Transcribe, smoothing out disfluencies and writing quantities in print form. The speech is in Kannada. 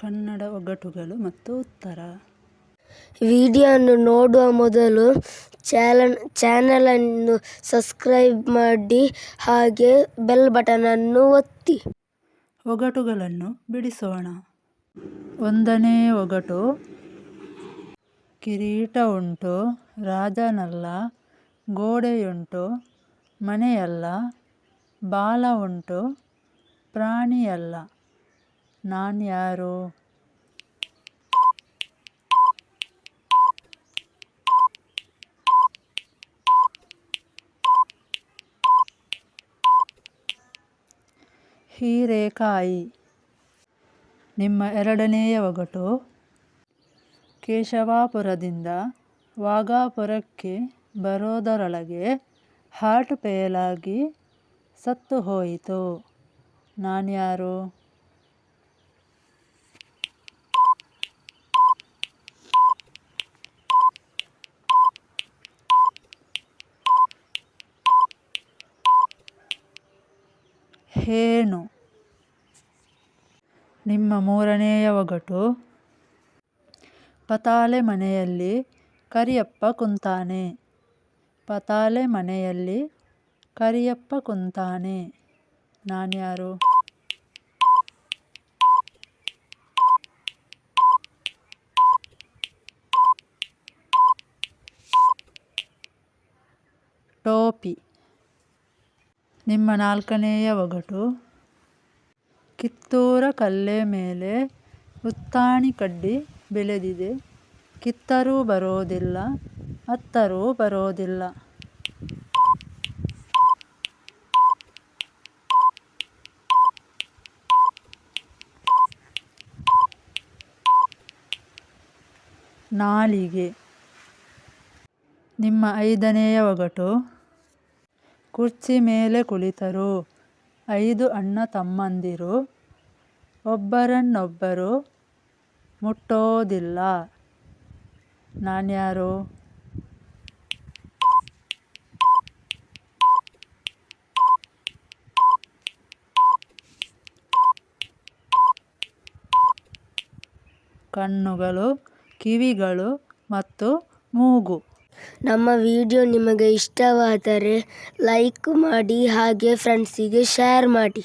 ಕನ್ನಡ ಒಗಟುಗಳು ಮತ್ತು ಉತ್ತರ. ವಿಡಿಯೋವನ್ನು ನೋಡುವ ಮೊದಲು ಚಾನಲನ್ನು ಸಬ್ಸ್ಕ್ರೈಬ್ ಮಾಡಿ ಹಾಗೆ ಬೆಲ್ ಬಟನ್ ಅನ್ನು ಒತ್ತಿ. ಒಗಟುಗಳನ್ನು ಬಿಡಿಸೋಣ. 1ನೇ ಒಗಟು. ಕಿರೀಟ ಉಂಟು ರಾಜನಲ್ಲ, ಗೋಡೆಯುಂಟು ಮನೆಯಲ್ಲ, ಬಾಲ ಉಂಟು ಪ್ರಾಣಿಯಲ್ಲ, ನಾನ್ಯಾರು? ಹೀರೆಕಾಯಿ. ನಿಮ್ಮ 2ನೇಯ ಒಗಟು. ಕೇಶವಾಪುರದಿಂದ ವಾಘಾಪುರಕ್ಕೆ ಬರೋದರೊಳಗೆ ಹಾರ್ಟ್ ಫೇಲಾಗಿ ಸತ್ತು ಹೋಯಿತು, ನಾನ್ಯಾರು? ಹೇನು. ನಿಮ್ಮ 3ನೇಯ ಒಗಟು. ಪತಾಳೆ ಮನೆಯಲ್ಲಿ ಕರಿಯಪ್ಪ ಕುಂತಾನೆ, ಪತಾಳೆ ಮನೆಯಲ್ಲಿ ಕರಿಯಪ್ಪ ಕುಂತಾನೆ, ನಾನ್ಯಾರು? ಟೋಪಿ. ನಿಮ್ಮ 4ನೇಯ ಒಗಟು. ಕಿತ್ತೂರ ಕಲ್ಲೇ ಮೇಲೆ ಉತ್ತಾಣಿ ಕಡ್ಡಿ ಬೆಳೆದಿದೆ, ಕಿತ್ತರೂ ಬರೋದಿಲ್ಲ, ಅತ್ತರೂ ಬರೋದಿಲ್ಲ, ನಾಲಿಗೆ. ನಿಮ್ಮ 5ನೇಯ ಒಗಟು. ಕುರ್ಚಿ ಮೇಲೆ ಕುಳಿತರು 5 ಅಣ್ಣ ತಮ್ಮಂದಿರು, ಒಬ್ಬರನ್ನೊಬ್ಬರು ಮುಟ್ಟೋದಿಲ್ಲ, ನಾನ್ಯಾರು? ಕಣ್ಣುಗಳು, ಕಿವಿಗಳು ಮತ್ತು ಮೂಗು. ನಮ್ಮ ವಿಡಿಯೋ ನಿಮಗೆ ಇಷ್ಟವಾದರೆ ಲೈಕ್ ಮಾಡಿ ಹಾಗೆ ಫ್ರೆಂಡ್ಸಿಗೆ ಶೇರ್ ಮಾಡಿ.